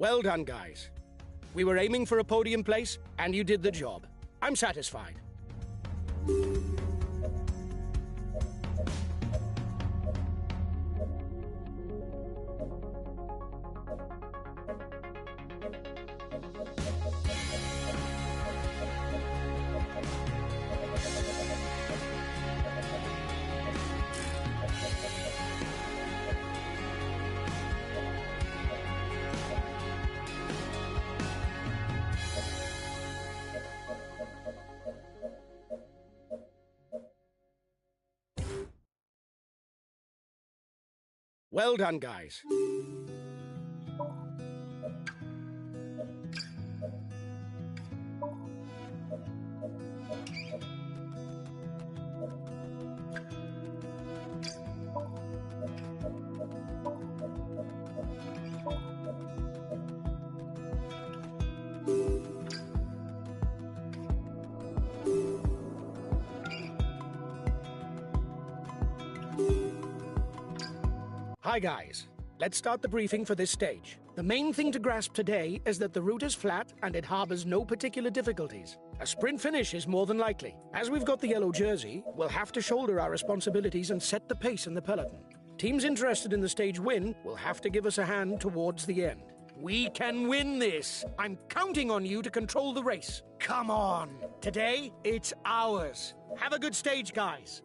Well done, guys. We were aiming for a podium place, and you did the job. I'm satisfied. Well done, guys. Hi guys, let's start the briefing for this stage. The main thing to grasp today is that the route is flat and it harbors no particular difficulties. A sprint finish is more than likely. As we've got the yellow jersey, we'll have to shoulder our responsibilities and set the pace in the peloton. Teams interested in the stage win will have to give us a hand towards the end. We can win this! I'm counting on you to control the race. Come on! Today, it's ours. Have a good stage, guys.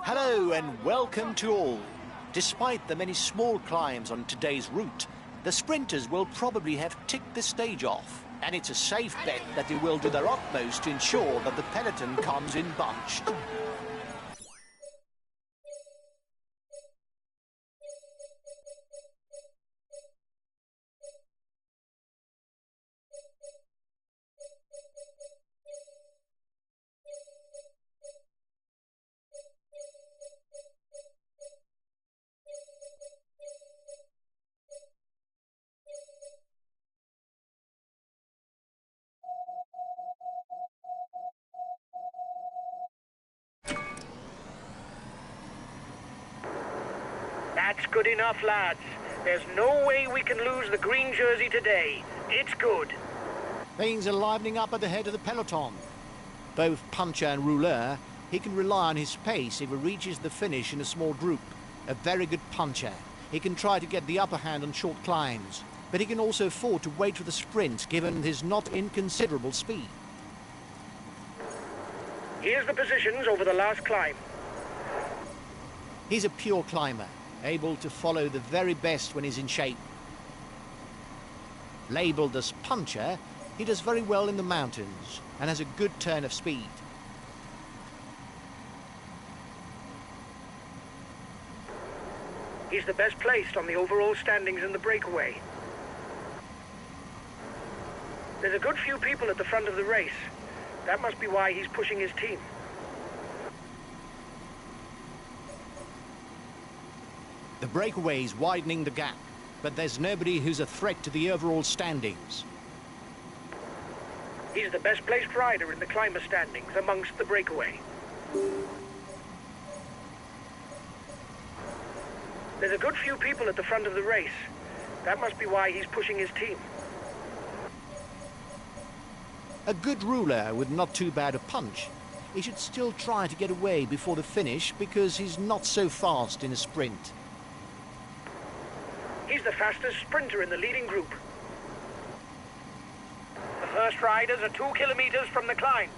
Hello and welcome to all. Despite the many small climbs on today's route, the sprinters will probably have ticked the stage off, and it's a safe bet that they will do their utmost to ensure that the peloton comes in bunched. That's good enough, lads. There's no way we can lose the green jersey today. It's good. Things are livening up at the head of the peloton. Both puncher and rouleur, he can rely on his pace if he reaches the finish in a small group. A very good puncher. He can try to get the upper hand on short climbs, but he can also afford to wait for the sprint given his not inconsiderable speed. Here's the positions over the last climb. He's a pure climber, able to follow the very best when he's in shape. Labelled as puncher, he does very well in the mountains and has a good turn of speed. He's the best placed on the overall standings in the breakaway. There's a good few people at the front of the race. That must be why he's pushing his team. The breakaway is widening the gap, but there's nobody who's a threat to the overall standings. He's the best placed rider in the climber standings amongst the breakaway. There's a good few people at the front of the race. That must be why he's pushing his team. A good rouleur with not too bad a punch. He should still try to get away before the finish because he's not so fast in a sprint. He's the fastest sprinter in the leading group. The first riders are 2 kilometers from the climb.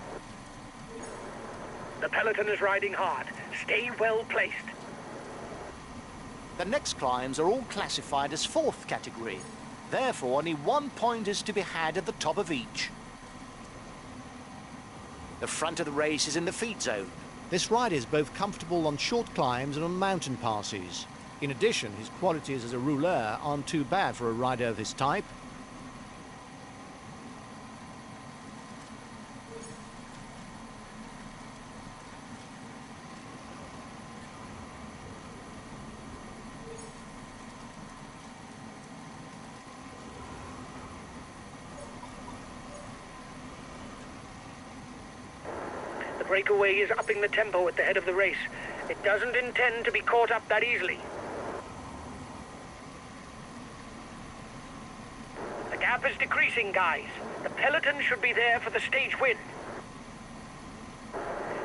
The peloton is riding hard. Stay well placed. The next climbs are all classified as 4th category. Therefore, only 1 point is to be had at the top of each. The front of the race is in the feed zone. This rider is both comfortable on short climbs and on mountain passes. In addition, his qualities as a rouleur aren't too bad for a rider of his type. The breakaway is upping the tempo at the head of the race. It doesn't intend to be caught up that easily. The gap is decreasing, guys. The peloton should be there for the stage win.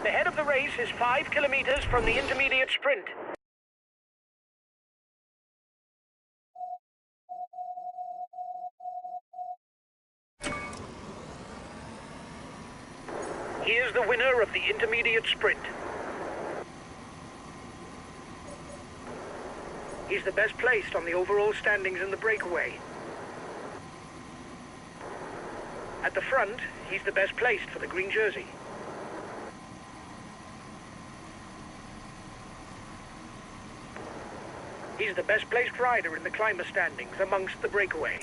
The head of the race is 5 kilometers from the intermediate sprint. Here's the winner of the intermediate sprint. He's the best placed on the overall standings in the breakaway. At the front, he's the best placed for the green jersey. He's the best placed rider in the climber standings amongst the breakaway.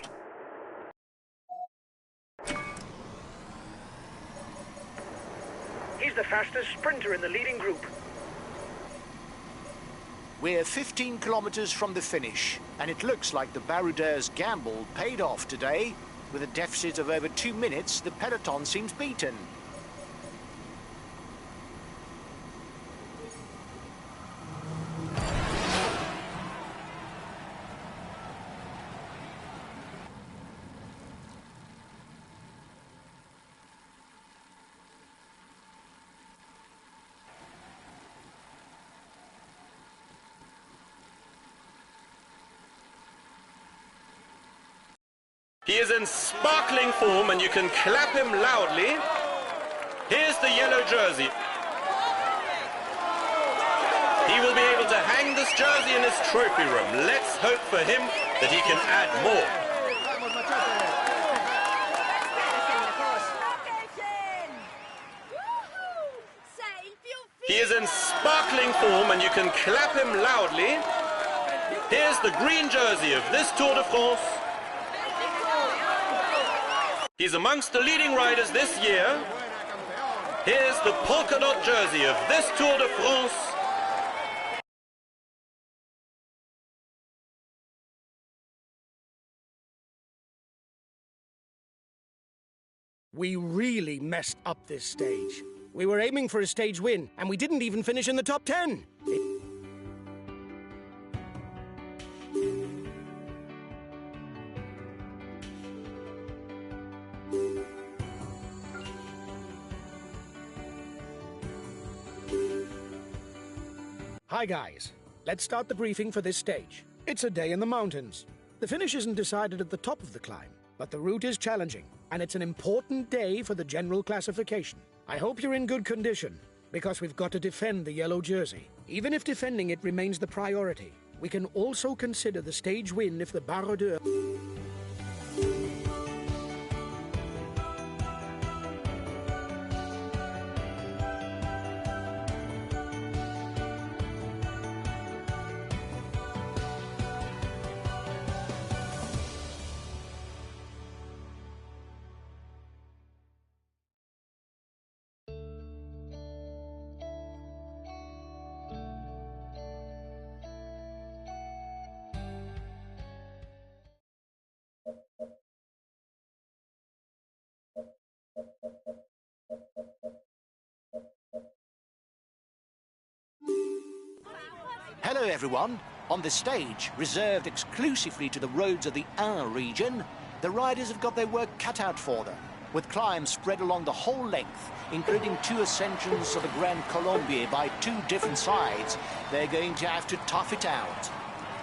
He's the fastest sprinter in the leading group. We're 15 kilometers from the finish, and it looks like the Baroudeurs' gamble paid off today. With a deficit of over 2 minutes, the peloton seems beaten. He is in sparkling form and you can clap him loudly. Here's the yellow jersey. He will be able to hang this jersey in his trophy room. Let's hope for him that he can add more. He is in sparkling form and you can clap him loudly. Here's the green jersey of this Tour de France. He's amongst the leading riders this year. Here's the polka dot jersey of this Tour de France. We really messed up this stage. We were aiming for a stage win, and we didn't even finish in the top 10. Hi guys, let's start the briefing for this stage. It's a day in the mountains. The finish isn't decided at the top of the climb, but the route is challenging, and it's an important day for the general classification. I hope you're in good condition, because we've got to defend the yellow jersey. Even if defending it remains the priority, we can also consider the stage win if the Baroudeurs... Hello everyone. On the stage, reserved exclusively to the roads of the Ain region, the riders have got their work cut out for them. with climbs spread along the whole length, including 2 ascensions of the Grand Colombier by 2 different sides. They're going to have to tough it out.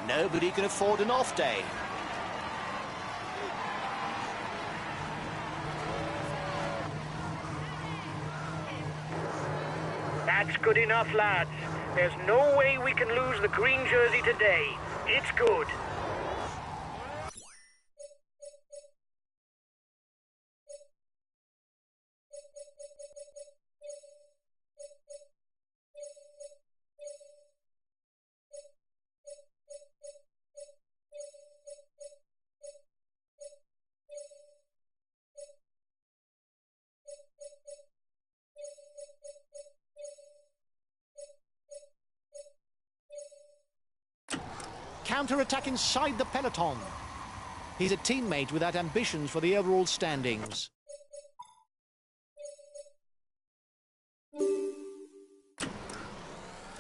Nobody can afford an off day. That's good enough, lads. There's no way we can lose the green jersey today. It's good. Counter-attack inside the peloton. He's a teammate without ambitions for the overall standings.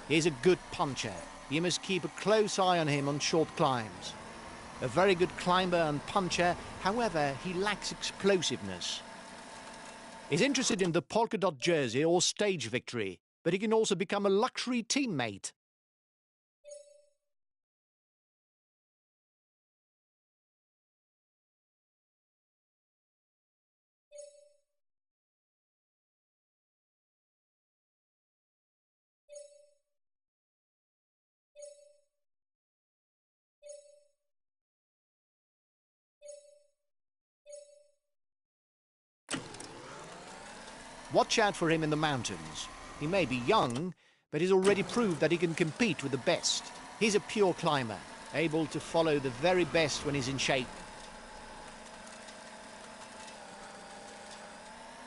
He's a good puncher. You must keep a close eye on him on short climbs. A very good climber and puncher, however, he lacks explosiveness. He's interested in the polka dot jersey or stage victory, but he can also become a luxury teammate. Watch out for him in the mountains. He may be young, but he's already proved that he can compete with the best. He's a pure climber, able to follow the very best when he's in shape.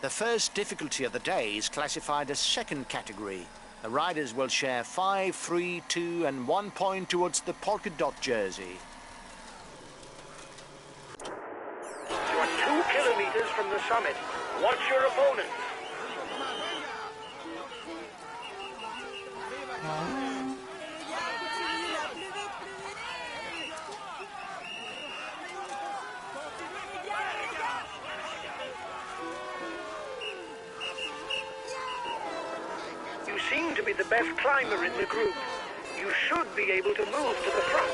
The first difficulty of the day is classified as second category. The riders will share 5, 3, 2 and 1 point towards the polka dot jersey. You are 2 kilometers from the summit. Watch your opponents. You seem to be the best climber in the group. You should be able to move to the front.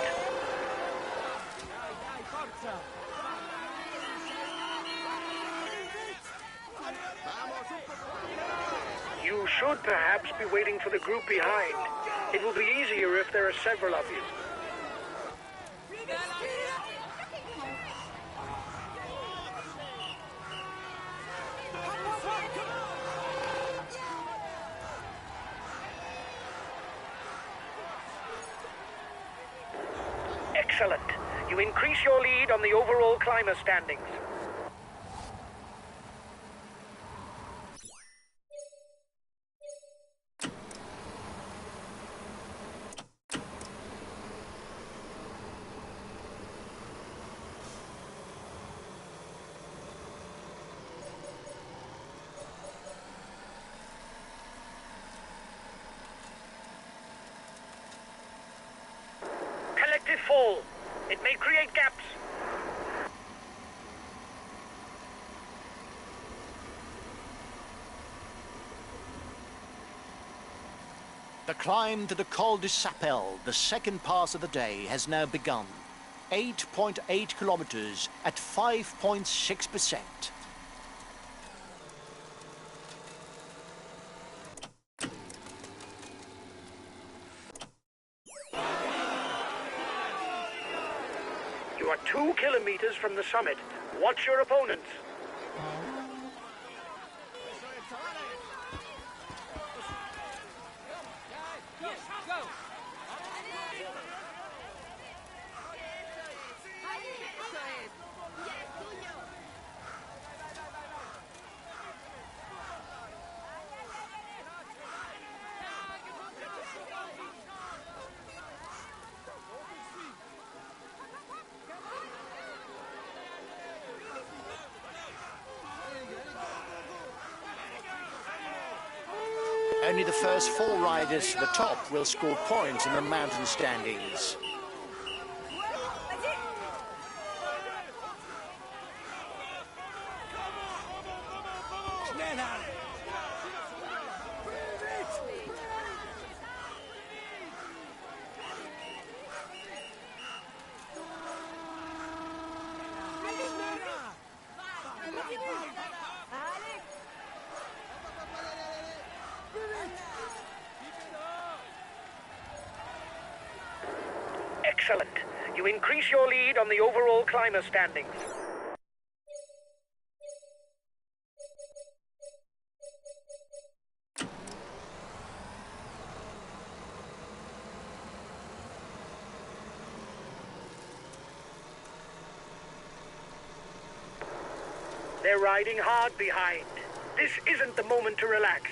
You should perhaps be waiting for the group behind. It will be easier if there are several of you. Excellent. You increase your lead on the overall climber standings. Collective fall. It may create gaps. The climb to the Col de Sapel, the second pass of the day, has now begun. 8.8 kilometers at 5.6%. You are 2 kilometers from the summit. Watch your opponents. Only the first 4 riders to the top will score points in the mountain standings. Excellent. You increase your lead on the overall climber standings. They're riding hard behind. This isn't the moment to relax.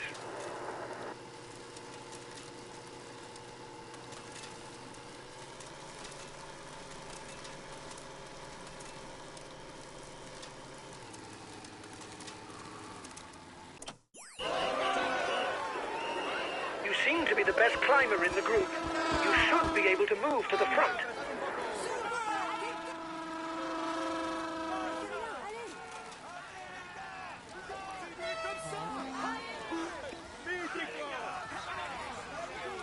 You seem to be the best climber in the group. You should be able to move to the front.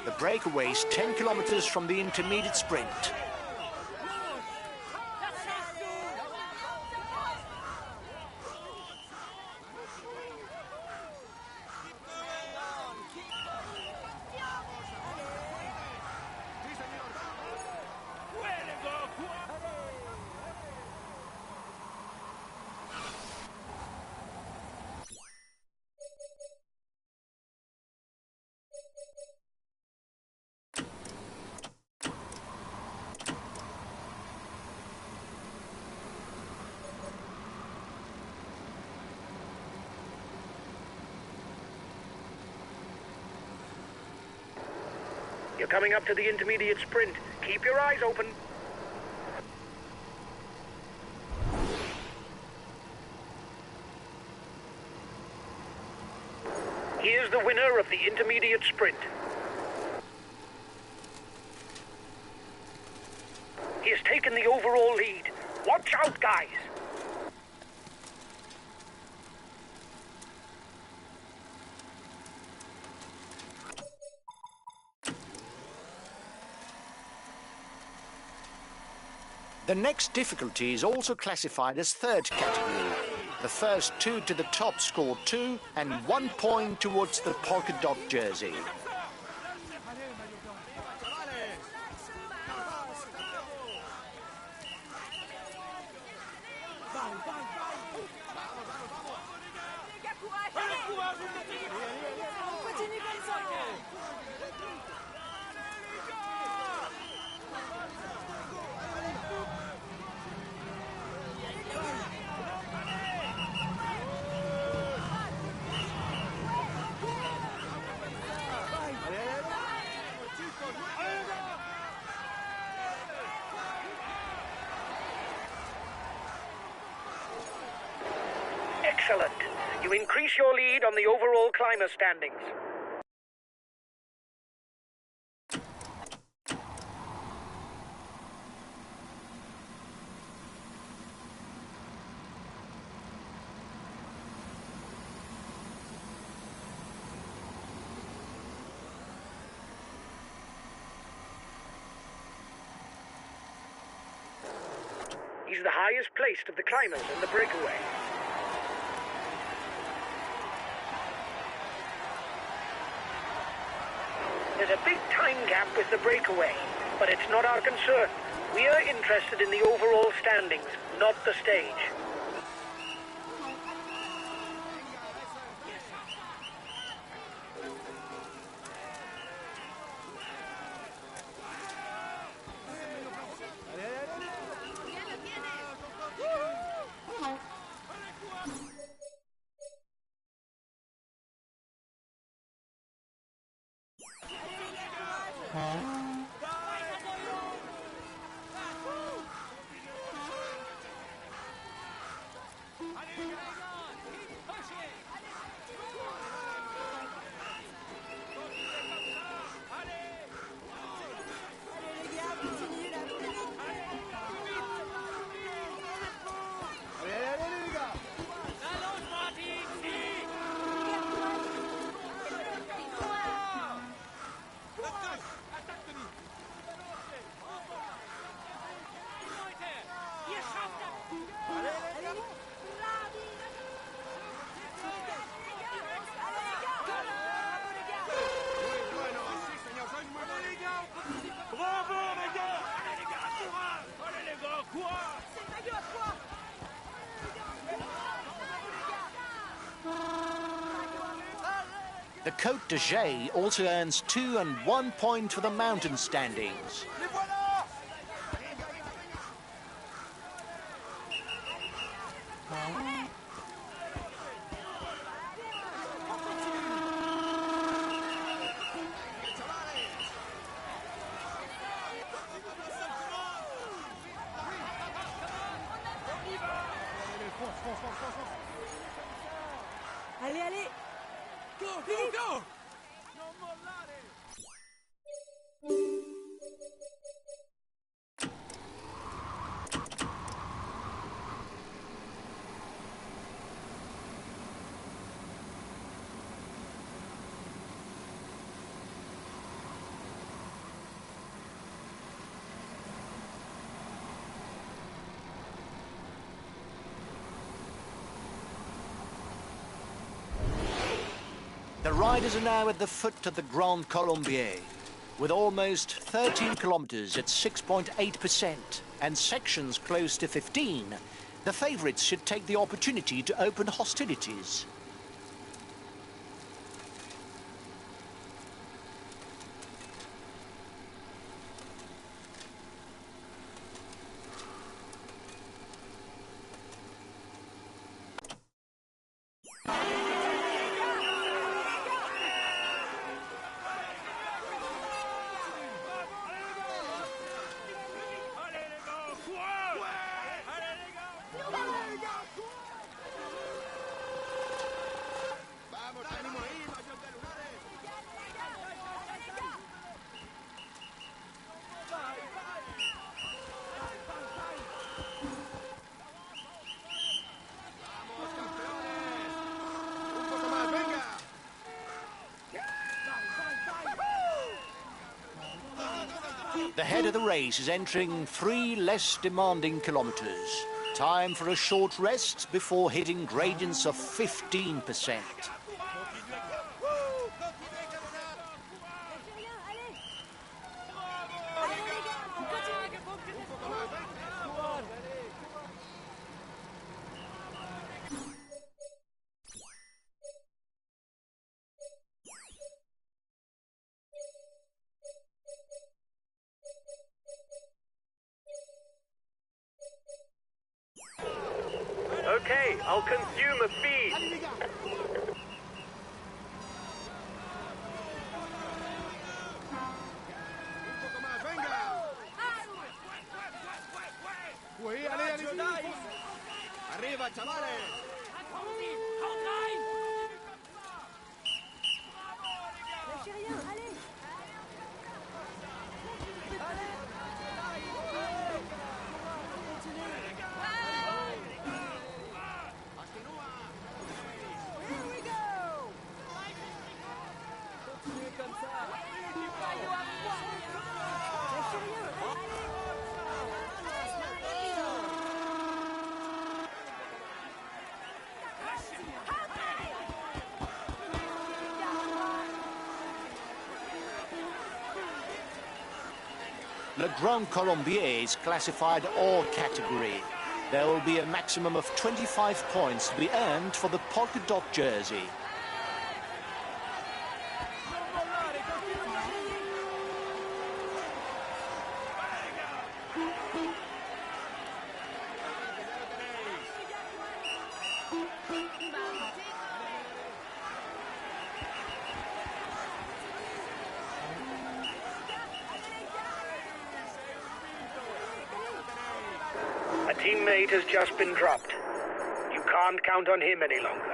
The breakaway is 10 kilometers from the intermediate sprint. You're coming up to the intermediate sprint. Keep your eyes open. Here's the winner of the intermediate sprint. He has taken the overall lead. Watch out, guys! The next difficulty is also classified as third category. The first two to the top score 2 and 1 point towards the polka dot jersey. Excellent. You increase your lead on the overall climber standings. He's the highest placed of the climbers in the breakaway. There's a big time gap with the breakaway, but it's not our concern. We are interested in the overall standings, not the stage. The Côte de Jay also earns 2 and 1 point for the mountain standings. Allez, allez! Go, go, go! The riders are now at the foot of the Grand Colombier, with almost 13 kilometres at 6.8% and sections close to 15. The favourites should take the opportunity to open hostilities. The head of the race is entering 3 less demanding kilometres. Time for a short rest before hitting gradients of 15%. Okay, I'll consume a feed. Arriba, chavales. Lâchez rien, allez! Here we go! Continuez comme ça! Lâchez rien, allez! Le Grand Colombier is classified all category. There will be a maximum of 25 points to be earned for the polka dot jersey. A teammate has just been dropped. You can't count on him any longer.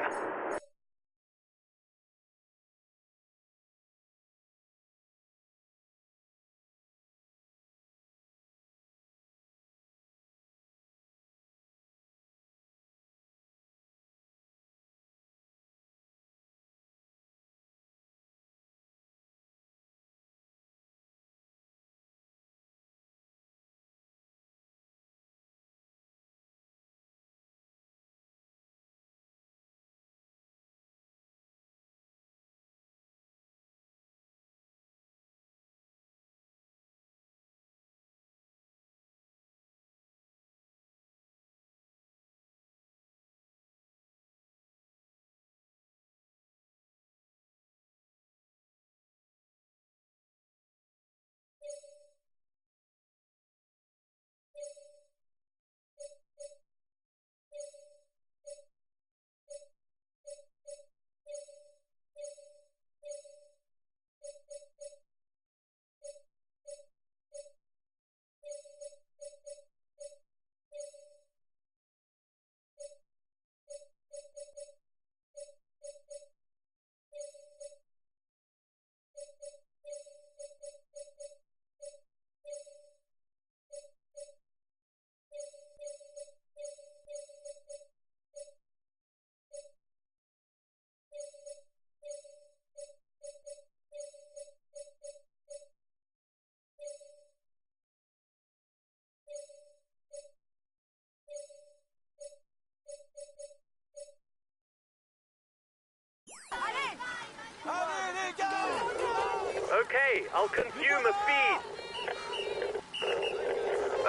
Okay, I'll consume a feed.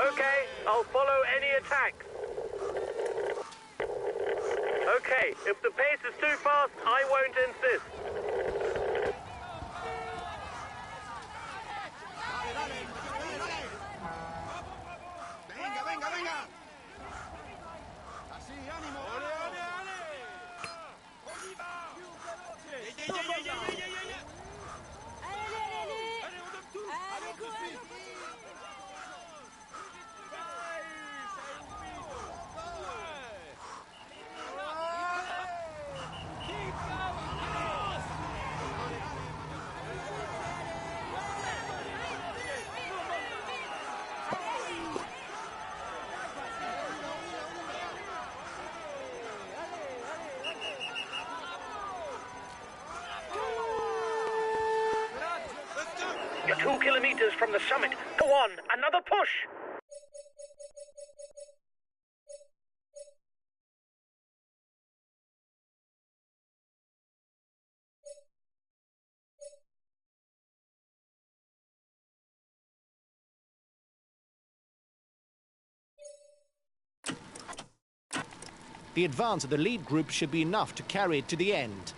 Okay, I'll follow any attacks. Okay, if the pace is too fast, I won't insist. Venga, venga, venga. Así, ánimo. ¡Ole, ole, ole! ¡On y va! Allez, on donne tout. Allez, courage, on continue. You're 2 kilometers from the summit. Go on, another push. The advance of the lead group should be enough to carry it to the end.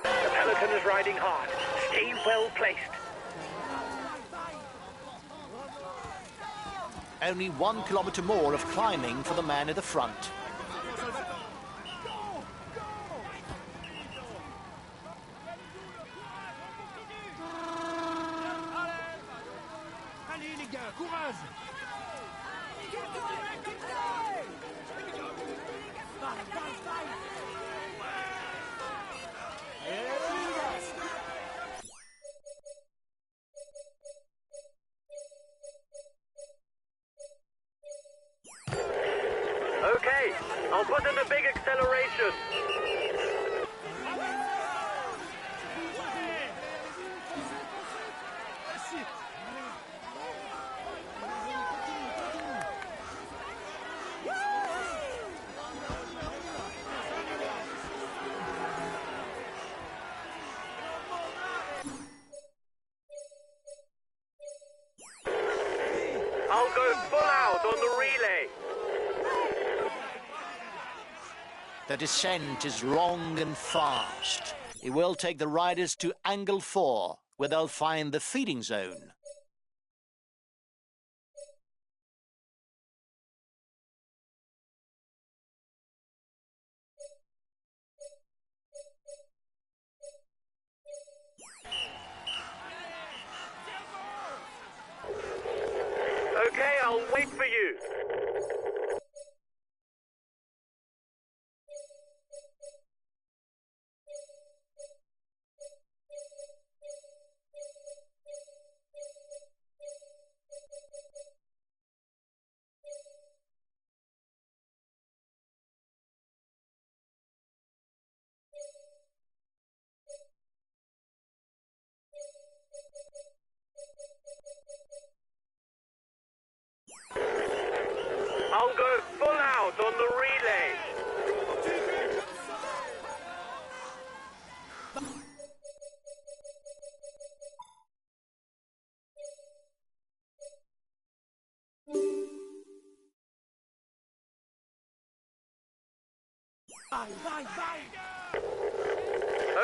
The Pelican is riding hard. Stay well placed. Only 1 kilometre more of climbing for the man at the front. Allez, les gars, courage! Okay, I'll put in a big acceleration. I'll go full out on the relay. The descent is long and fast. It will take the riders to angle 4, where they'll find the feeding zone. Okay, I'll wait for you. I'll go full out on the relay.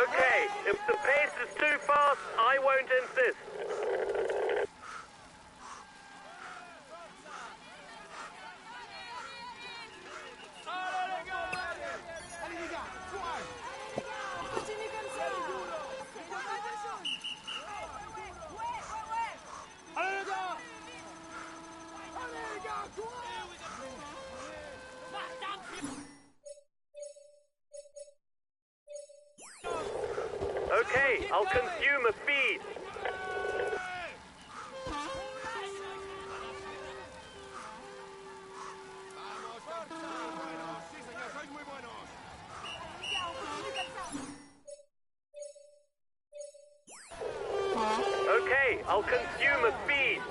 Okay, if the pace is too fast, I won't insist. Allez, les gars, courage! On continue comme ça. C'est pas de chose. Ouais. Allez, les gars! Allez, les gars, courage! Okay, I'll consume a feed. Vamos, Corsa! Buenos, sí, señor, sois muy buenos. Les gars, on continue comme ça. Okay, I'll consume a feed.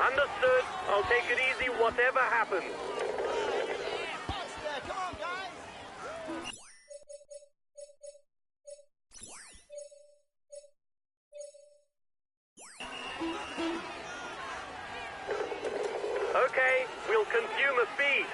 Understood. I'll take it easy whatever happens. Okay, we'll consume a feast.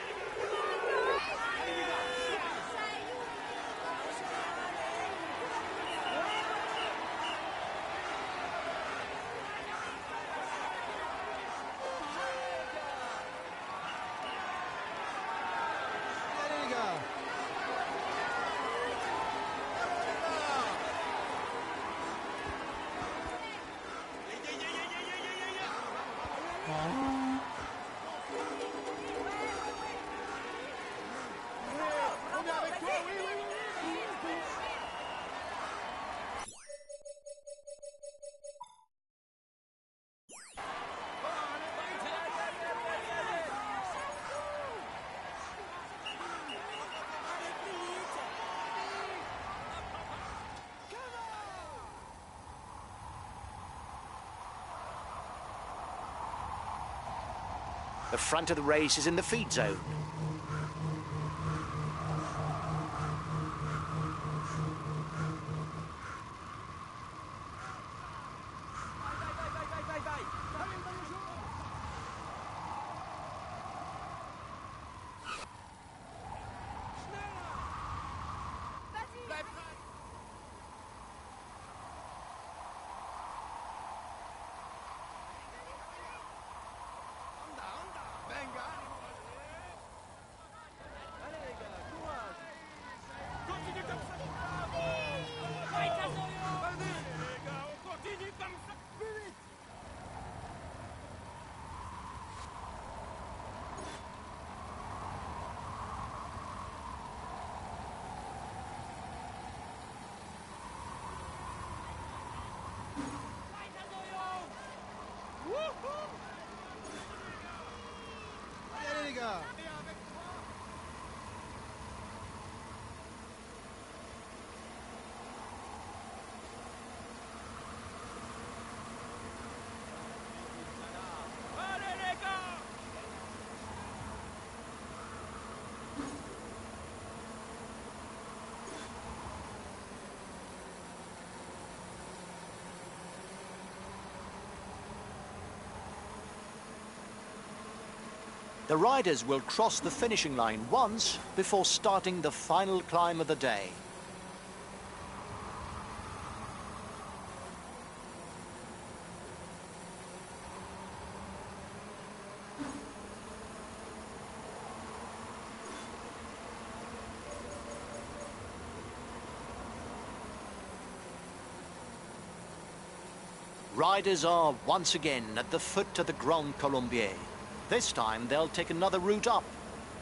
The front of the race is in the feed zone. The riders will cross the finishing line once before starting the final climb of the day. Riders are once again at the foot of the Grand Colombier. This time they'll take another route up.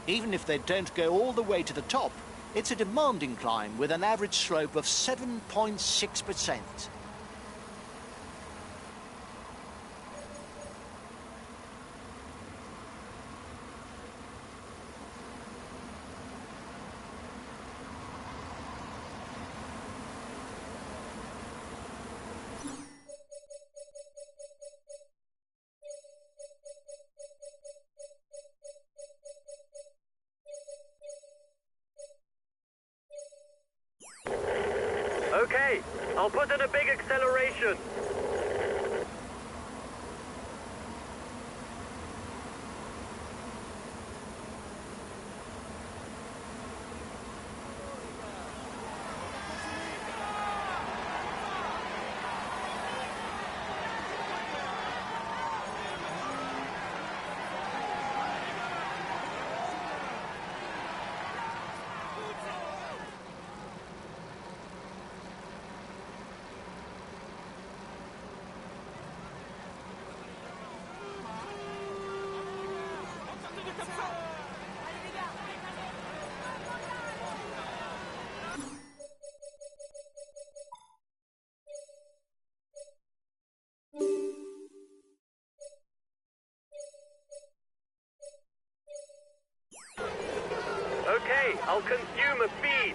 Even if they don't go all the way to the top, it's a demanding climb with an average slope of 7.6%. Okay, I'll put in a big acceleration. I'll consume a feed.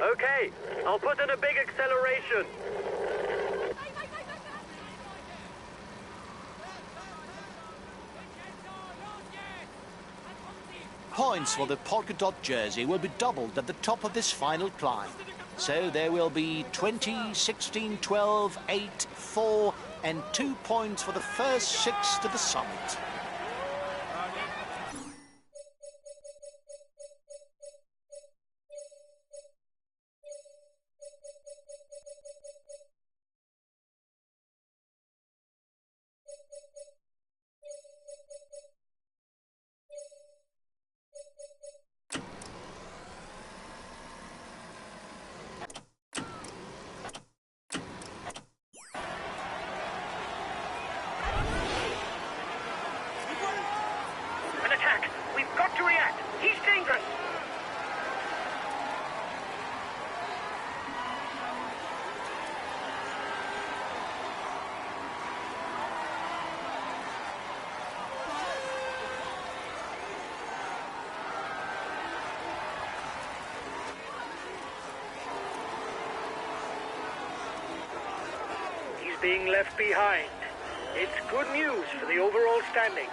Okay, I'll put in a big acceleration. Points for the polka dot jersey will be doubled at the top of this final climb. So there will be 20, 16, 12, 8, 4 and 2 points for the first 6 to the summit. An attack! We've got to react! He's dangerous! He's being left behind. It's good news for the overall standings.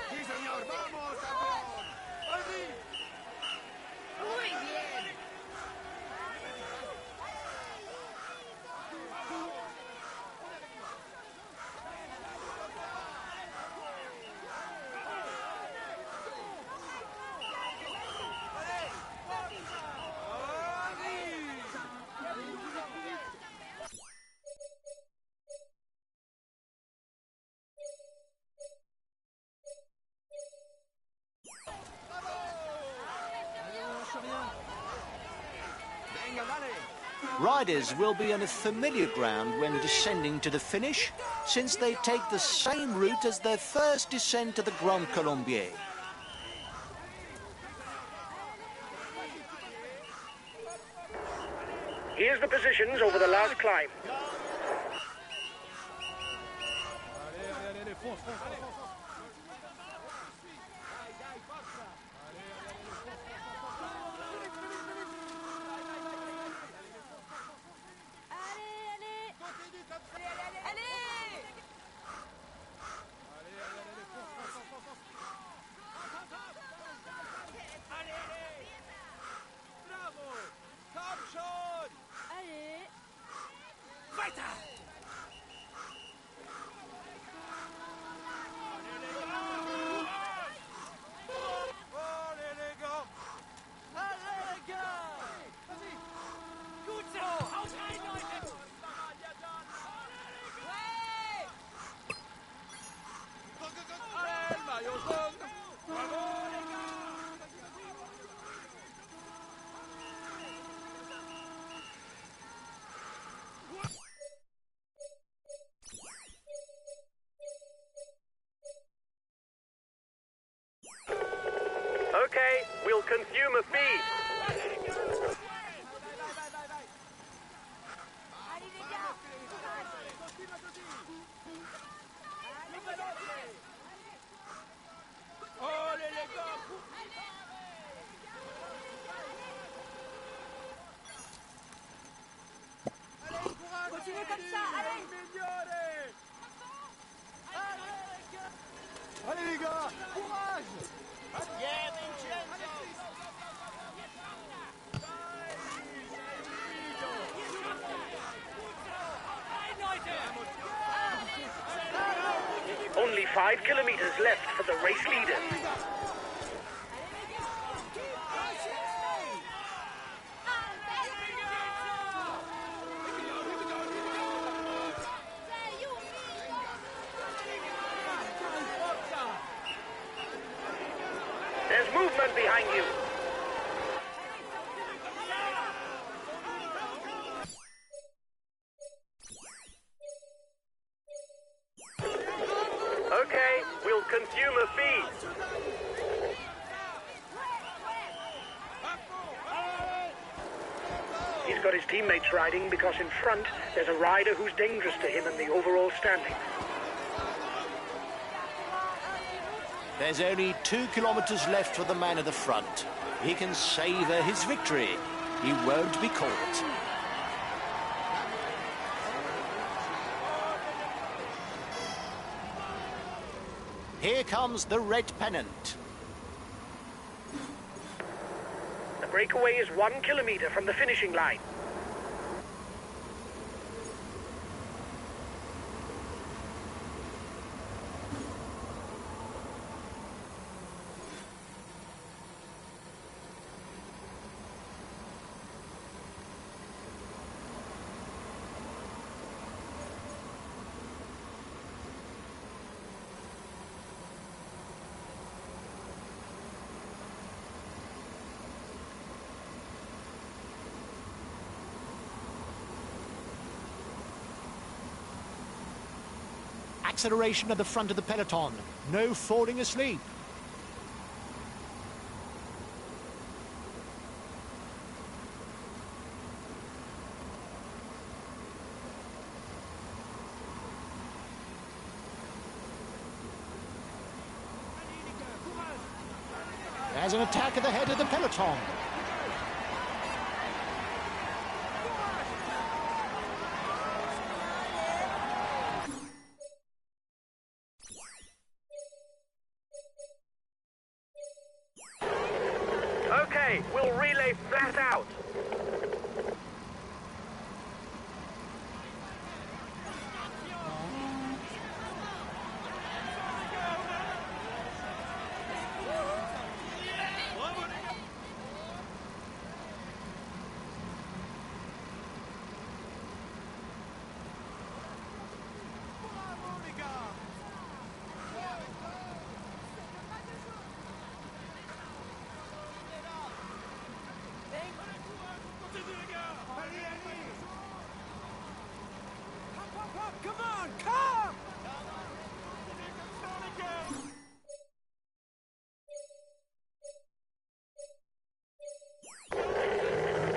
Sí, señor. ¡Vamos, campeón! ¡Allí! Muy bien. Venga, dale. Riders will be on a familiar ground when descending to the finish, since they take the same route as their first descent to the Grand Colombier. Here's the positions over the last climb. Bravo! Komm schon! Allez. Weiter! Allez, les gars! Allez, les gars! Vas-y! Gut so! Haut rein, Leute! Allez, Mario jaune! Bravo, les gars! Okay, we'll consume a feed. Allez les gars. Allez, les gars! Allez, courage! Continuez comme ça, allez. Migliore! Allez, Allez les gars, courage. Only 5 kilometers left for the race leader. There's movement behind you. Okay, we'll consume a feed. He's got his teammates riding because in front there's a rider who's dangerous to him in the overall standing. There's only 2 kilometers left for the man at the front. He can savour his victory. He won't be caught. Here comes the red pennant. The breakaway is 1 kilometer from the finishing line. Acceleration at the front of the peloton. No falling asleep. There's an attack at the head of the peloton. Okay, we'll relay flat out. Come on, come!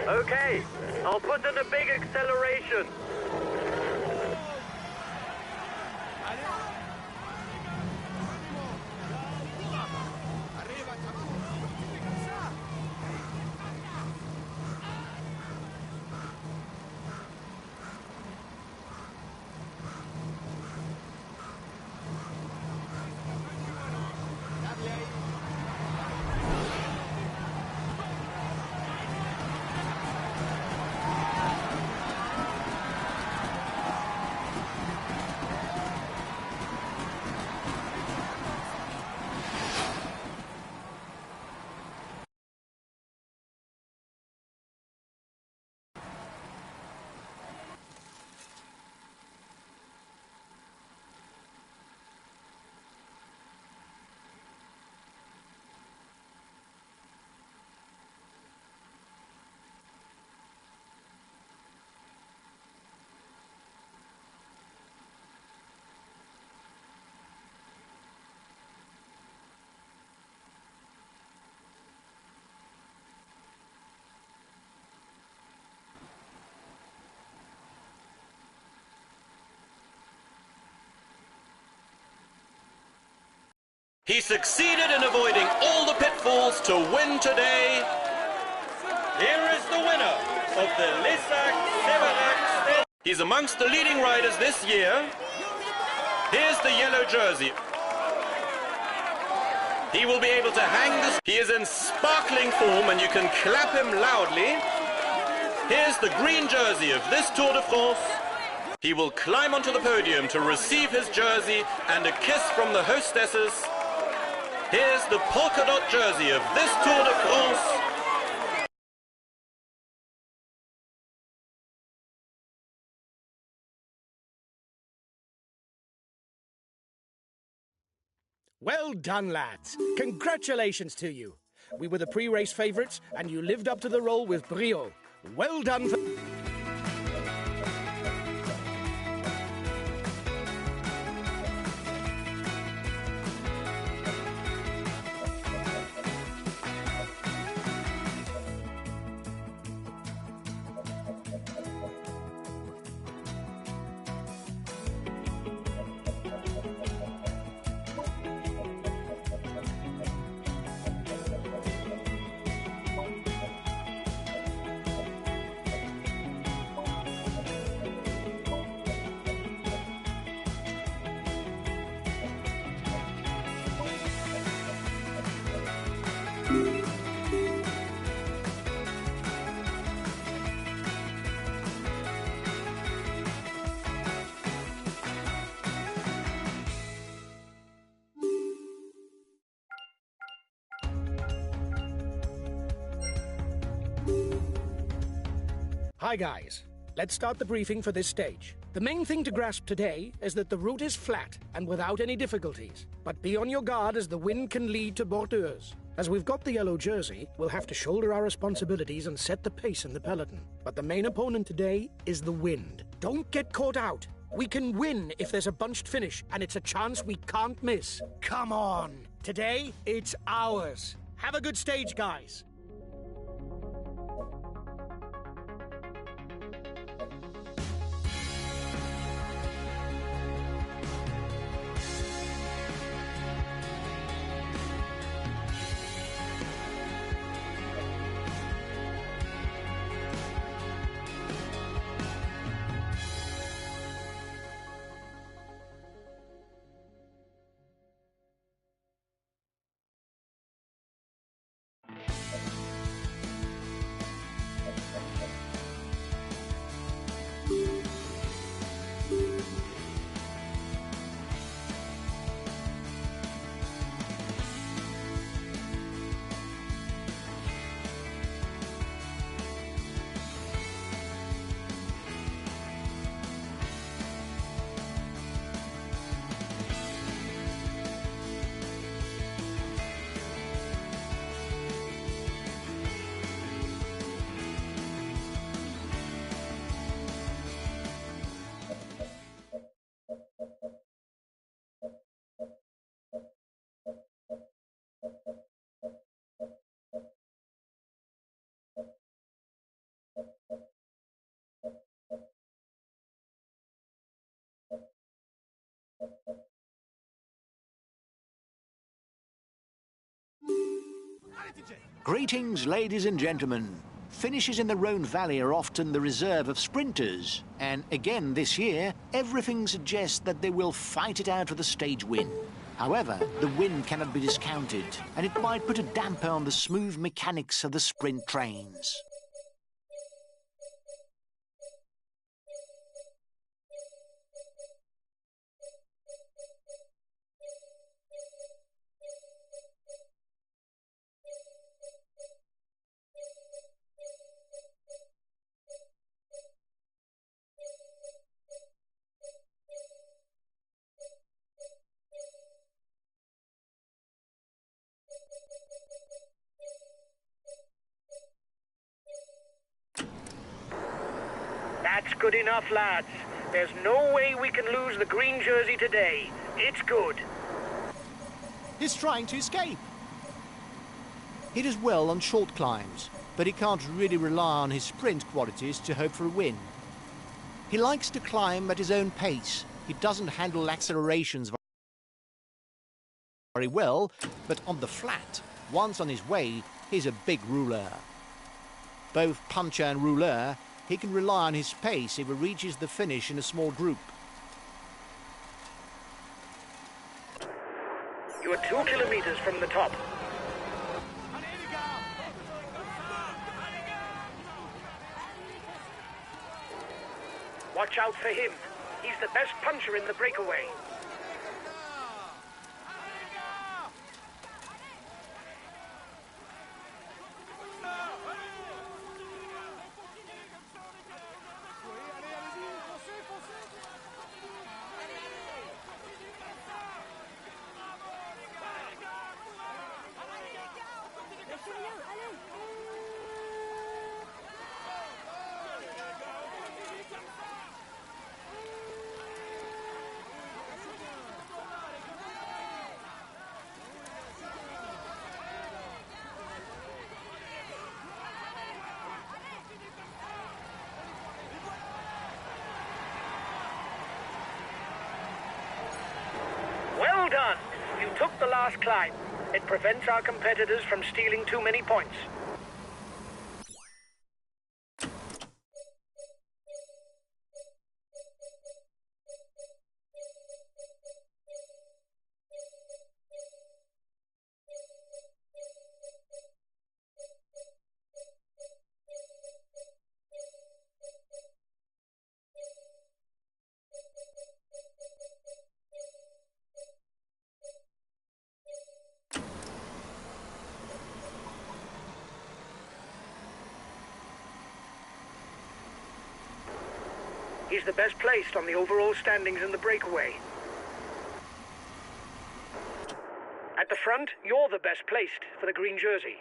Okay, I'll put in a big acceleration. He succeeded in avoiding all the pitfalls to win today. Here is the winner of the Lissac Severac. He's amongst the leading riders this year. Here's the yellow jersey. He will be able to hang this. He is in sparkling form and you can clap him loudly. Here's the green jersey of this Tour de France. He will climb onto the podium to receive his jersey and a kiss from the hostesses. Here's the polka dot jersey of this Tour de France. Well done, lads. Congratulations to you. We were the pre-race favourites, and you lived up to the role with brio. Well done for... Hi guys, let's start the briefing for this stage. The main thing to grasp today is that the route is flat and without any difficulties, but be on your guard as the wind can lead to bordures. As we've got the yellow jersey, we'll have to shoulder our responsibilities and set the pace in the peloton. But the main opponent today is the wind. Don't get caught out. We can win if there's a bunched finish, and it's a chance we can't miss. Come on. Today, it's ours. Have a good stage, guys. Greetings, ladies and gentlemen. Finishes in the Rhone Valley are often the reserve of sprinters, and again this year, everything suggests that they will fight it out for the stage win. However, the wind cannot be discounted, and it might put a damper on the smooth mechanics of the sprint trains. That's good enough, lads. There's no way we can lose the green jersey today. It's good. He's trying to escape. He does well on short climbs, but he can't really rely on his sprint qualities to hope for a win. He likes to climb at his own pace. He doesn't handle accelerations very well, but on the flat, once on his way, he's a big rouleur. Both puncher and rouleur, he can rely on his pace if he reaches the finish in a small group. You You're 2 kilometers from the top. Watch out for him. He's the best puncher in the breakaway. Well done! You took the last climb. It prevents our competitors from stealing too many points. He's the best placed on the overall standings in the breakaway. At the front, you're the best placed for the green jersey.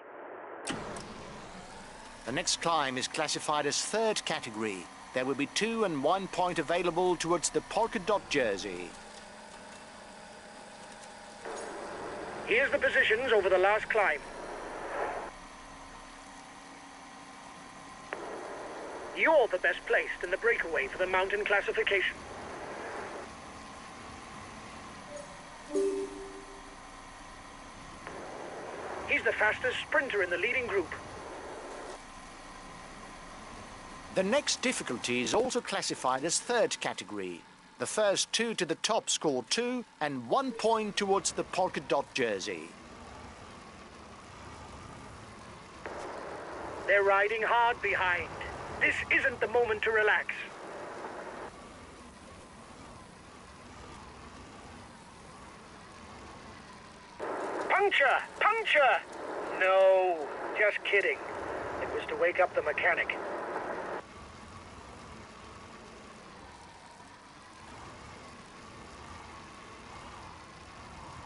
The next climb is classified as third category. There will be 2 and 1 point available towards the polka dot jersey. Here's the positions over the last climb. You're the best placed in the breakaway for the mountain classification. He's the fastest sprinter in the leading group. The next difficulty is also classified as third category. The first 2 to the top score 2 and 1 point towards the polka dot jersey. They're riding hard behind. This isn't the moment to relax. Puncture! Puncture! No, just kidding. It was to wake up the mechanic.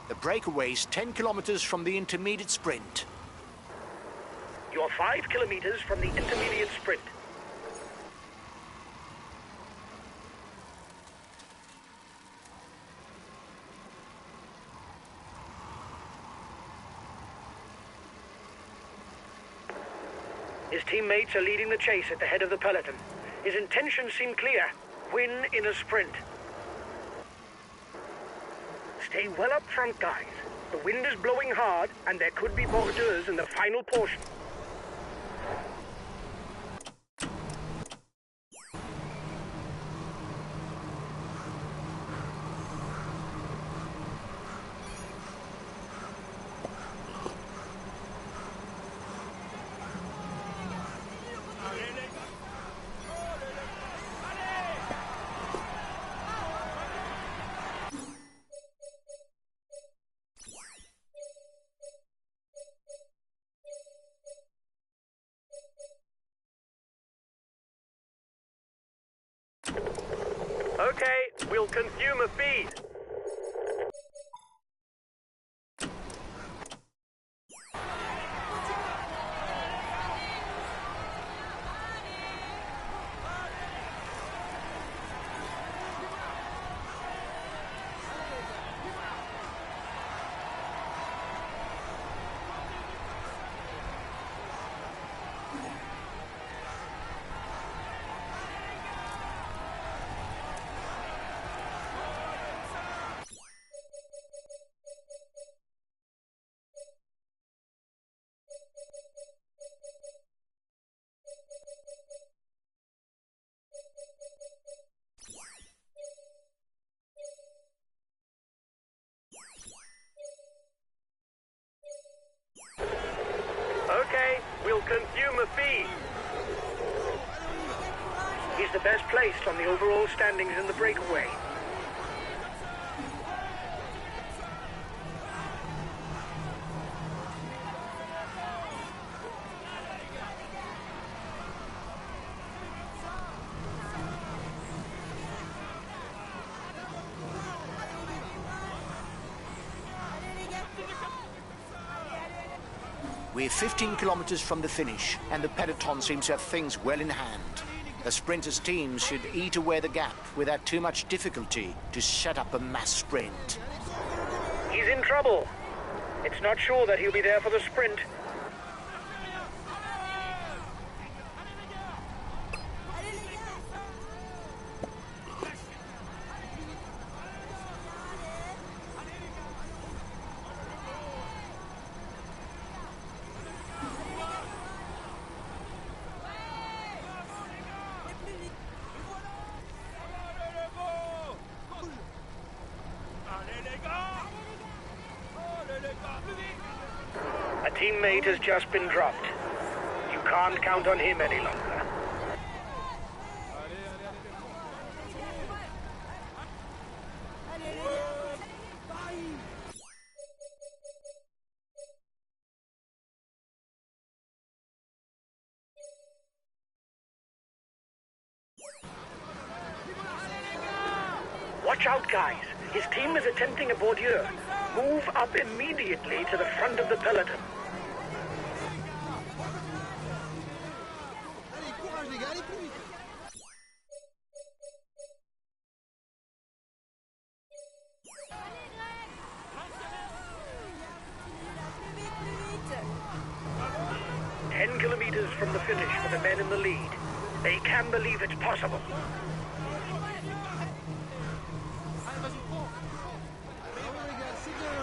The breakaway is 10 kilometers from the intermediate sprint. You're 5 kilometers from the intermediate sprint. His teammates are leading the chase at the head of the peloton. His intentions seem clear. Win in a sprint. Stay well up front, guys. The wind is blowing hard, and there could be borders in the final portion. Okay, we'll consume a feed. He's the best placed on the overall standings in the breakaway. We're 15 kilometers from the finish, and the peloton seems to have things well in hand. The sprinters' teams should eat away the gap without too much difficulty to set up a mass sprint. He's in trouble. It's not sure that he'll be there for the sprint. A teammate has just been dropped. You can't count on him any longer. Watch out, guys. His team is attempting a bordure. Move up immediately to the front of the peloton. Allez, courage les gars, allez plus vite. Plus vite. 10 kilometers from the finish for the men in the lead. They can believe it's possible. Allez, vas-y, prends. Bravo les gars, c'est bien.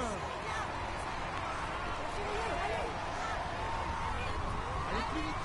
Allez, plus vite.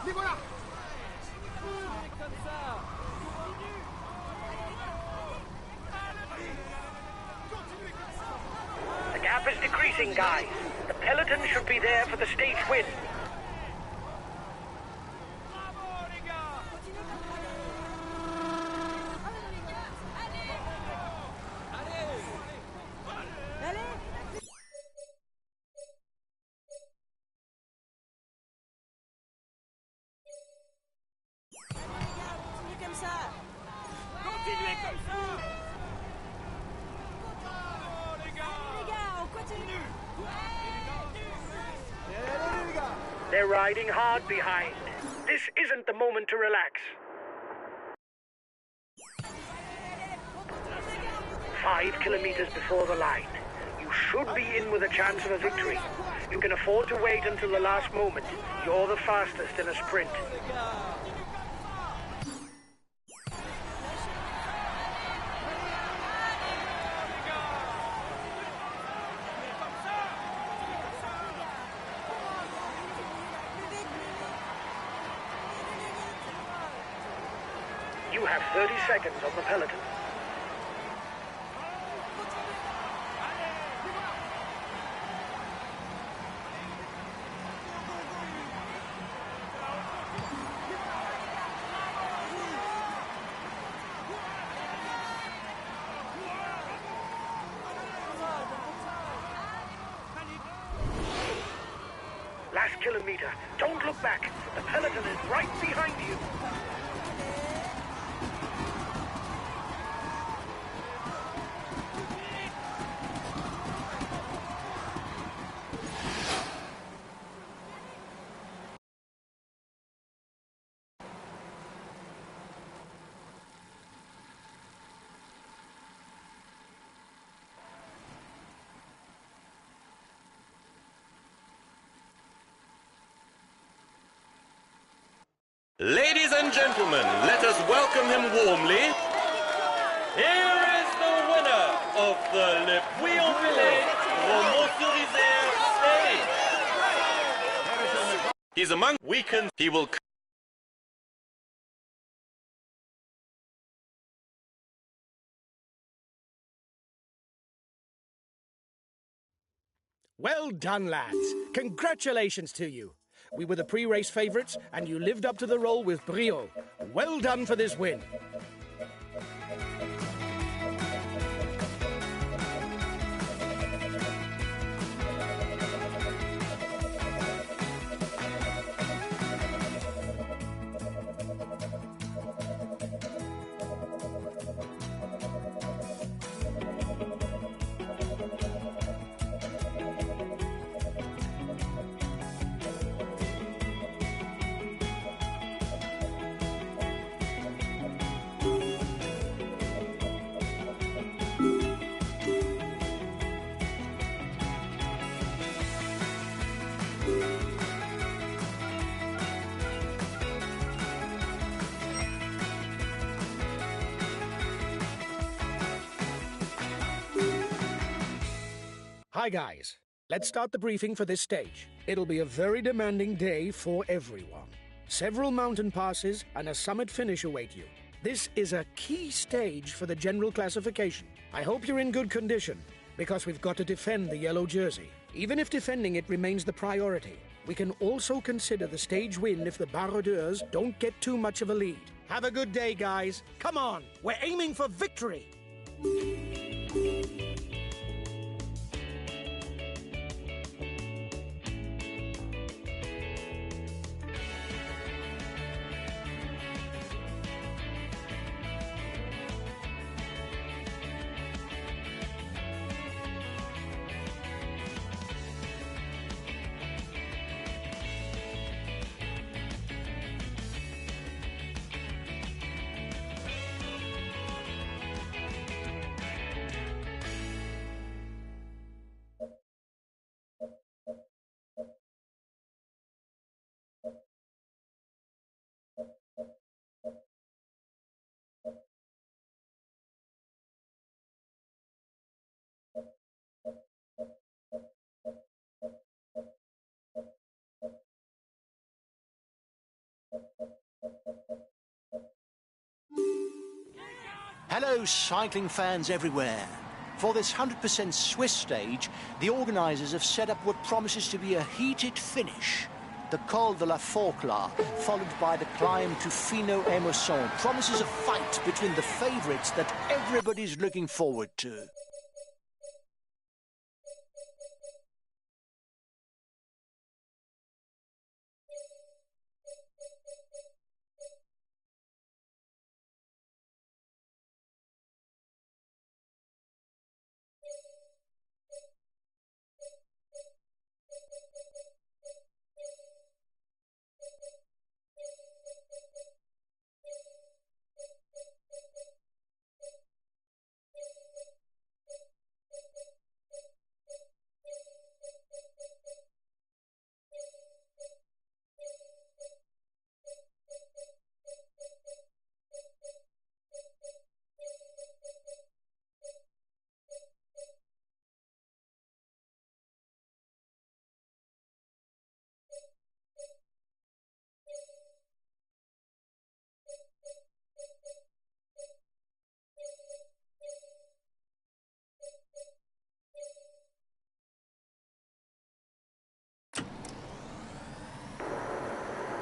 Les voilà. The gap is decreasing, guys. The peloton should be there for the stage win. Allez. Continue comme ça. Continuez comme ça. Allez les gars, on continue. Allez les gars. They're riding hard behind. This isn't the moment to relax. 5 kilometers before the line. You should be in with a chance of a victory. You can afford to wait until the last moment. You're the fastest in a sprint. You have 30 seconds on the peloton. Last kilometer. Don't look back. The peloton is right behind you. Ladies and gentlemen, let us welcome him warmly. Here is the winner Puy-en-Velay Motorised Stage. He's among weakened. He will. Well done, lads. Congratulations to you. We were the pre-race favourites, and you lived up to the role with brio. Well done for this win. Hi guys, let's start the briefing for this stage. It'll be a very demanding day for everyone. Several mountain passes and a summit finish await you. This is a key stage for the general classification. I hope you're in good condition, because we've got to defend the yellow jersey. Even if defending it remains the priority, we can also consider the stage win if the Baroudeurs don't get too much of a lead. Have a good day, guys. Come on, we're aiming for victory. Hello, cycling fans everywhere. For this 100% Swiss stage, the organisers have set up what promises to be a heated finish. The Col de la Forclaz, followed by the climb to Finot-Émosson, promises a fight between the favourites that everybody's looking forward to.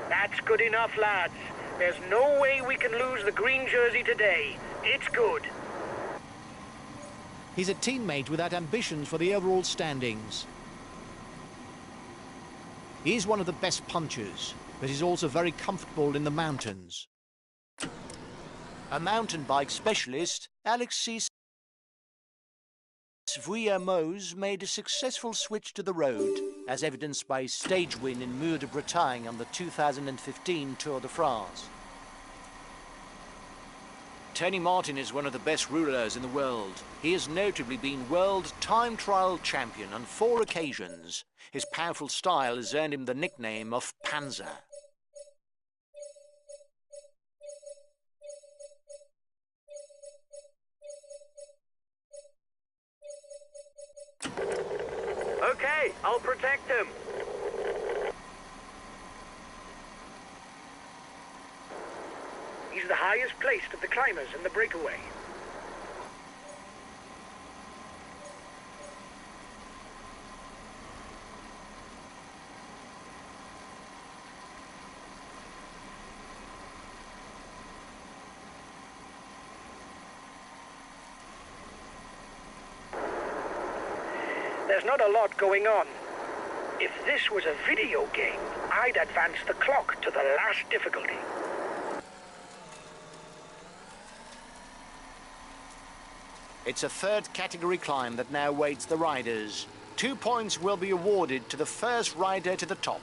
That's good enough, lads. There's no way we can lose the green jersey today. It's good. He's a teammate without ambitions for the overall standings. He's one of the best punchers, but he's also very comfortable in the mountains. A mountain bike specialist, Alexis Vuillermoz made a successful switch to the road, as evidenced by his stage win in Mur de Bretagne on the 2015 Tour de France. Tony Martin is one of the best rouleurs in the world. He has notably been world time trial champion on 4 occasions. His powerful style has earned him the nickname of Panzer. Okay, I'll protect him. He's the highest placed of the climbers in the breakaway. There's not a lot going on. If this was a video game, I'd advance the clock to the last difficulty. It's a third category climb that now waits the riders. 2 points will be awarded to the first rider to the top.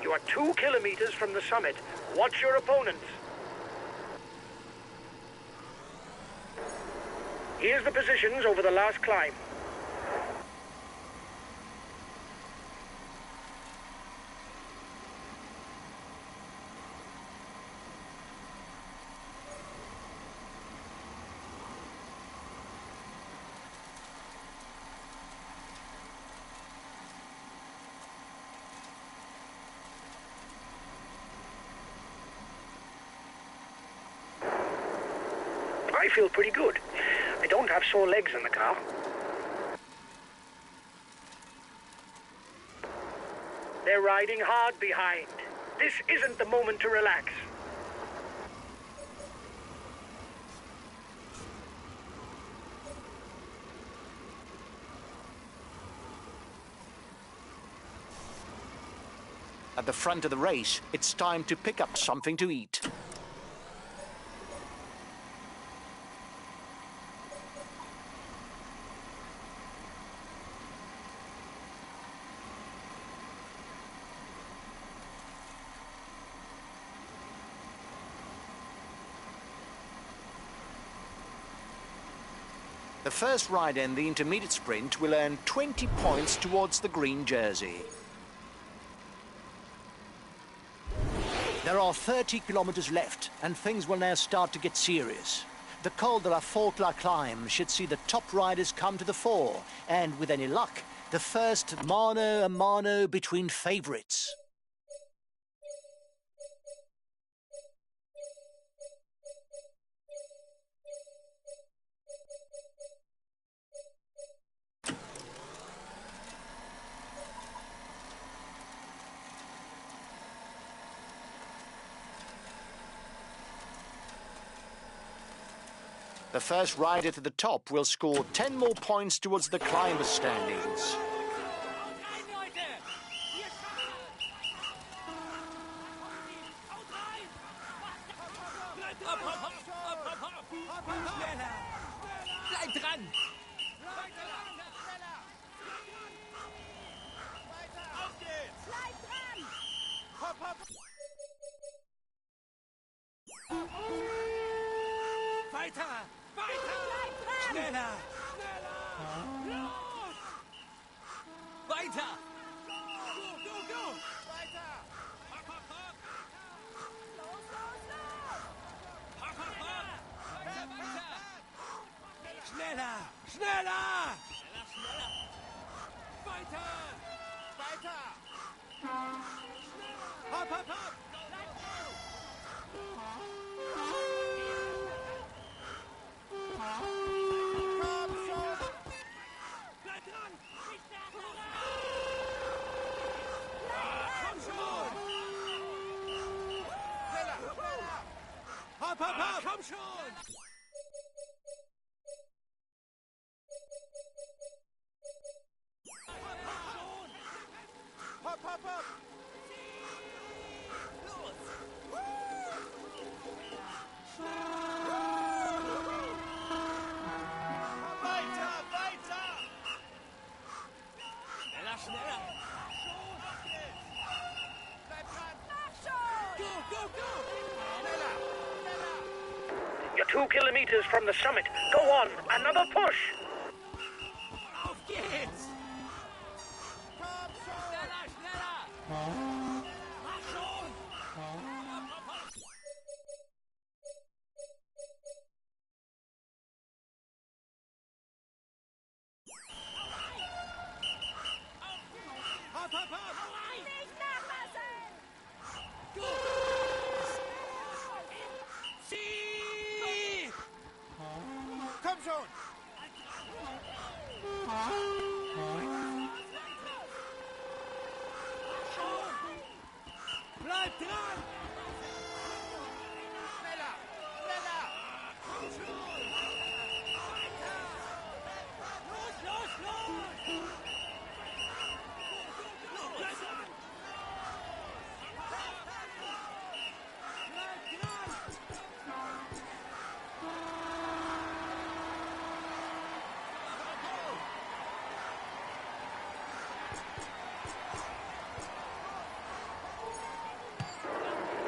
You are 2 kilometers from the summit. Watch your opponents. Here's the positions over the last climb. I feel pretty good. I don't have sore legs in the car. They're riding hard behind. This isn't the moment to relax. At the front of the race, it's time to pick up something to eat. The first rider in the intermediate sprint will earn 20 points towards the green jersey. There are 30 kilometers left, and things will now start to get serious. The Col de la Forclaz climb should see the top riders come to the fore, and with any luck, the first mano a mano between favourites. The first rider to the top will score 10 more points towards the climber's standings. Bleib dran! Weiter! Weiter! Schneller! Schneller! Los! Weiter! Go, go, go! Weiter! Hopp, hopp, hopp! Los, los, los! Hopp, hopp, hopp! Weiter, weiter! Schneller! Schneller! Schneller, schneller! Weiter! Weiter! Hopp, hopp, hopp! Hopp, hopp, hopp! Komm schon! Hopp, hopp, hopp! Los! Weiter, weiter! Schneller, schneller! Bleib dran! Mach schon! Go, go, go! Schneller! You're 2 kilometers from the summit. Go on, another push. Auf geht's! Schneller, schneller! Mach schon! Bleib dran! Schneller! Schneller! Komm schon! Weiter! Los, los, los! Bleib dran!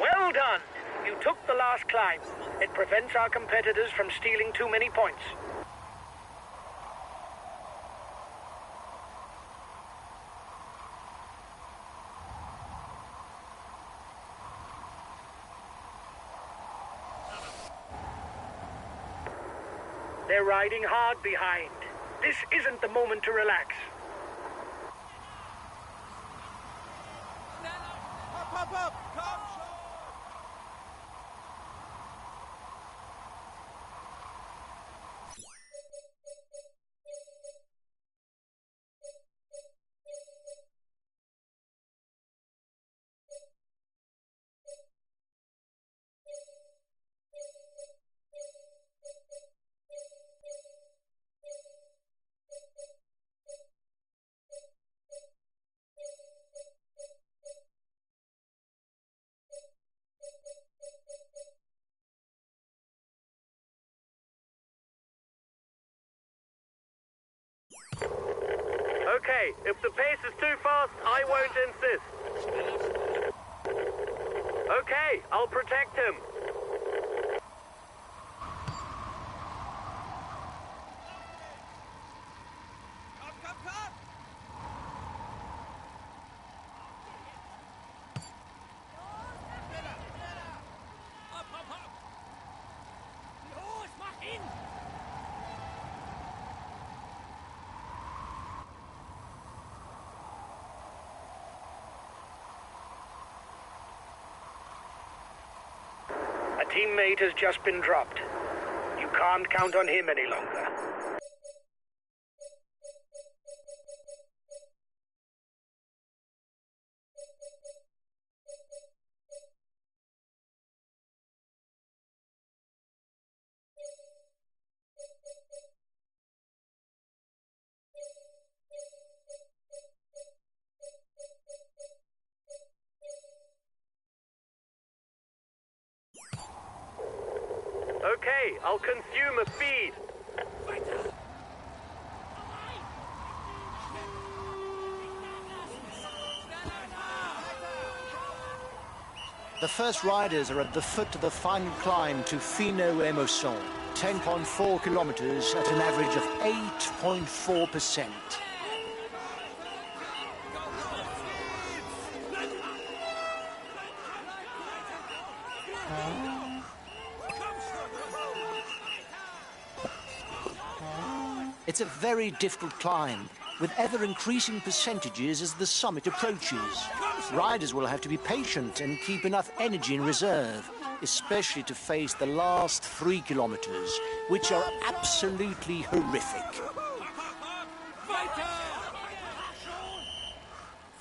Well done! You took the last climb. It prevents our competitors from stealing too many points. They're riding hard behind. This isn't the moment to relax. Up, up, up! Komm schon! Okay, if the pace is too fast, I won't insist. Okay, I'll protect him. Komm, komm, komm! Schneller, schneller! Hopp, hopp, hopp! Los, mach ihn! A teammate has just been dropped. You can't count on him any longer. Okay, I'll consume a feed. The first riders are at the foot of the final climb to Fino Emosson, 10.4 kilometers at an average of 8.4%. It's a very difficult climb, with ever-increasing percentages as the summit approaches. Riders will have to be patient and keep enough energy in reserve, especially to face the last 3 kilometers, which are absolutely horrific. Weiter!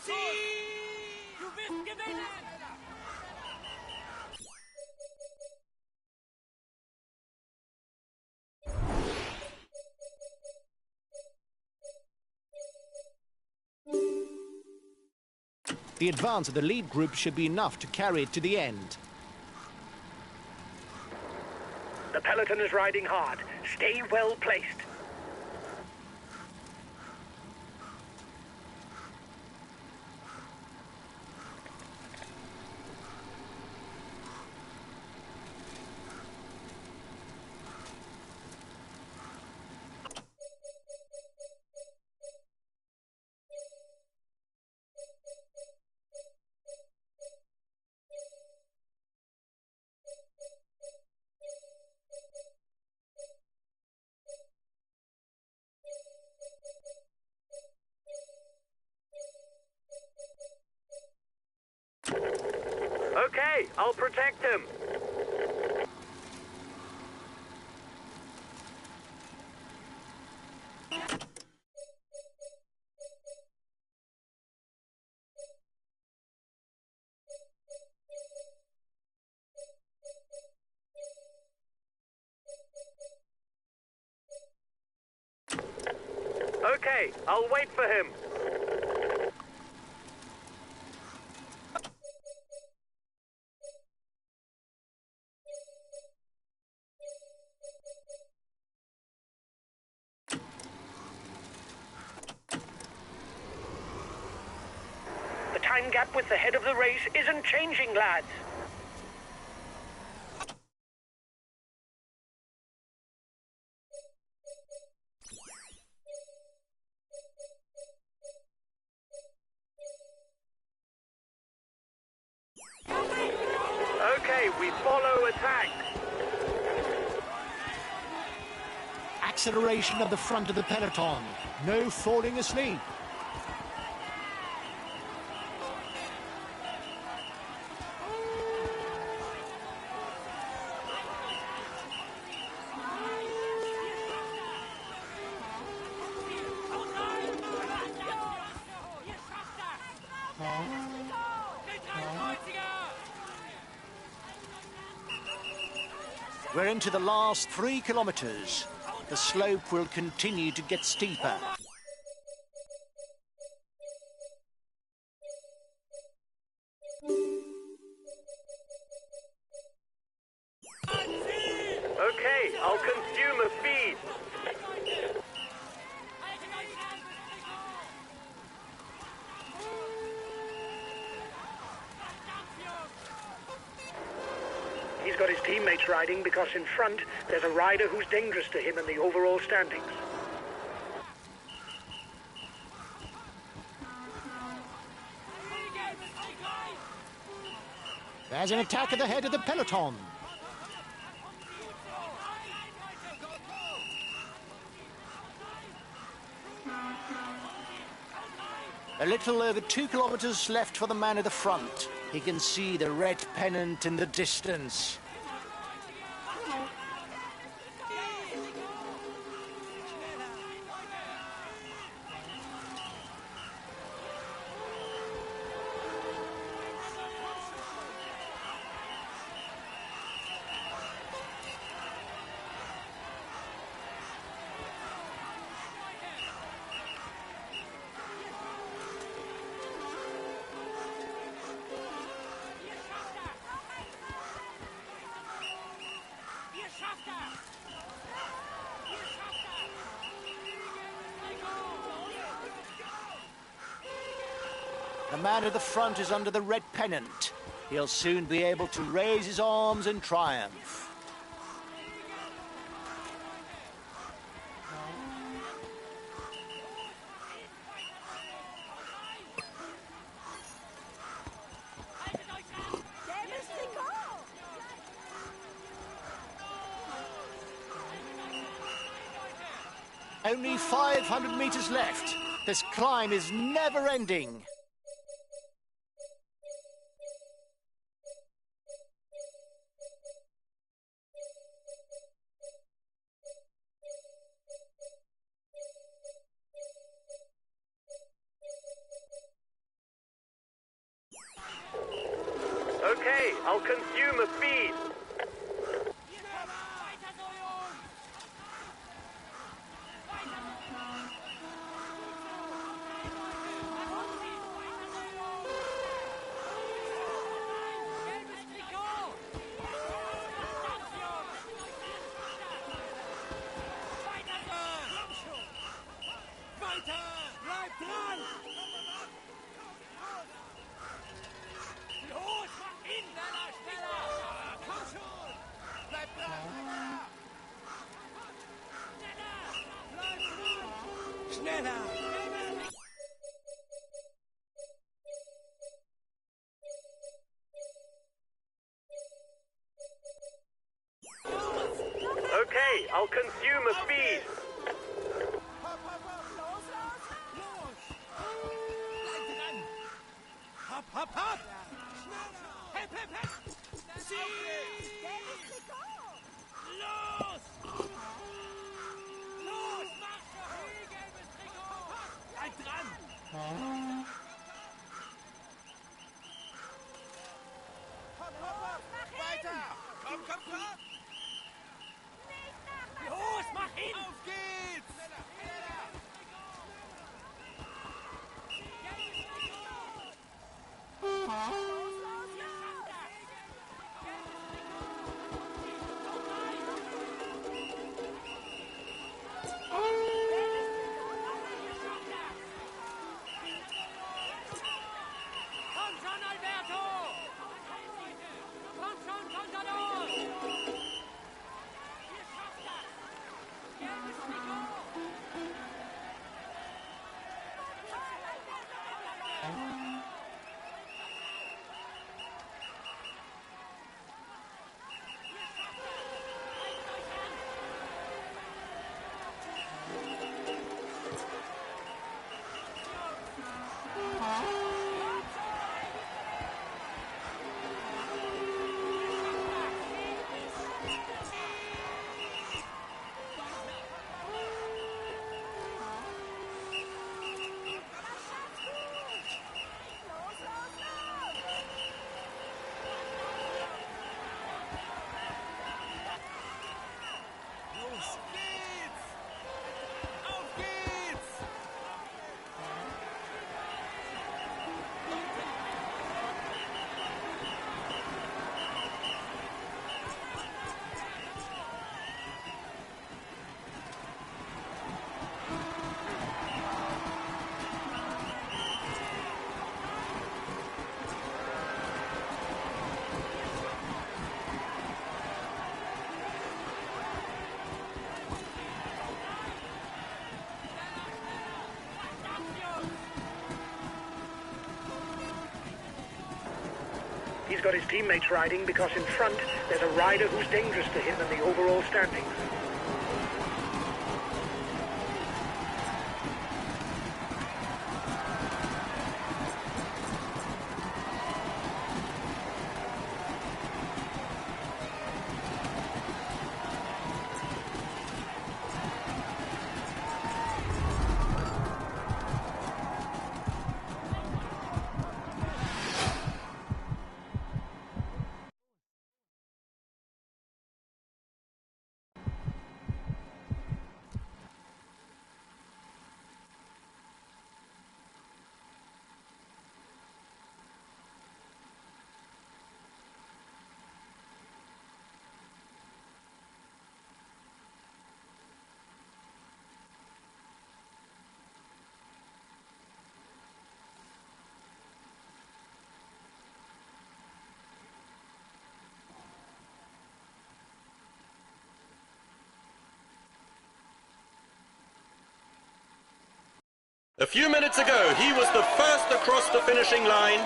Zieh! Du wirst gewinnen! The advance of the lead group should be enough to carry it to the end. The peloton is riding hard. Stay well placed. Okay, I'll protect him. Okay, I'll wait for him. The time gap with the head of the race isn't changing, lads. Okay, we follow attack. Acceleration of the front of the peloton. No falling asleep. We're into the last 3 kilometres. The slope will continue to get steeper. Okay, I'll consume a feed. He's got his teammates riding because in front there's a rider who's dangerous to him in the overall standings. There's an attack at the head of the peloton. A little over 2 kilometres left for the man at the front. He can see the red pennant in the distance. The man at the front is under the red pennant. He'll soon be able to raise his arms in triumph. Only 500 metres left. This climb is never ending. Okay, I'll consume a feed. Okay, I'll consume a feed. Hopp, hopp, hopp! Hep, hep, hep! Los! Los, mach schon! Gelbes Trikot! Bleib dran! Hopp, hopp, hopp! Weiter! Komm, komm, komm! Los, mach hin! Auf geht's! schon, Alberto! Komm schon, Contador! Ihr schafft das! Gelbes Trikot! Los geht's! Auf geht's! He's got his teammates riding because in front there's a rider who's dangerous to him in the overall standings. A few minutes ago, he was the first across the finishing line.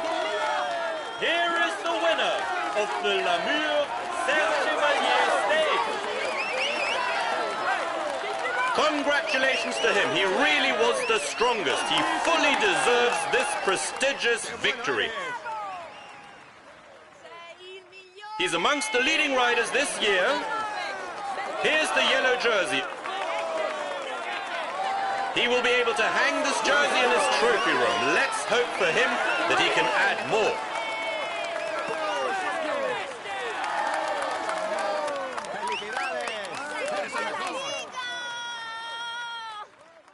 Here is the winner of the Lamur Serge Chevalier Stakes. Congratulations to him. He really was the strongest. He fully deserves this prestigious victory. He's amongst the leading riders this year. Here's the yellow jersey. He will be able to hang this jersey in his trophy room. Let's hope for him that he can add more.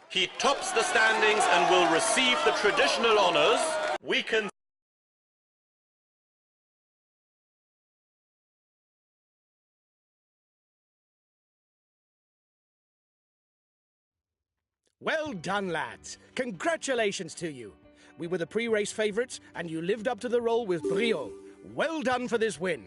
He tops the standings and will receive the traditional honors. We can Well done, lads. Congratulations to you. We were the pre-race favourites, and you lived up to the role with brio. Well done for this win.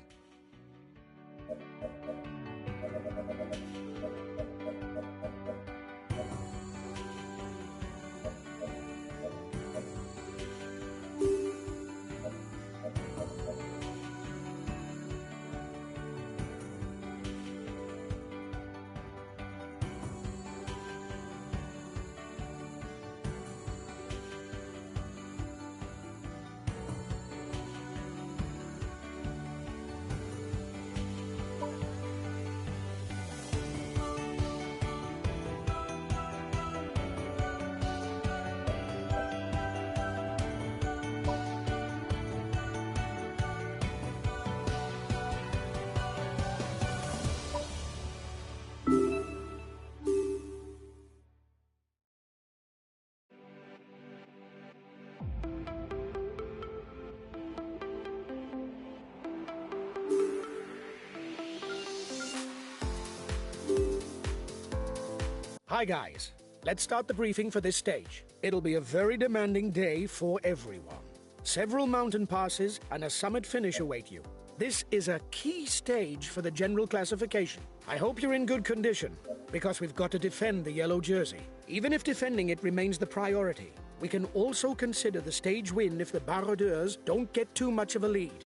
Hi guys, let's start the briefing for this stage. It'll be a very demanding day for everyone. Several mountain passes and a summit finish await you. This is a key stage for the general classification. I hope you're in good condition, because we've got to defend the yellow jersey. Even if defending it remains the priority, we can also consider the stage win if the Baroudeurs don't get too much of a lead.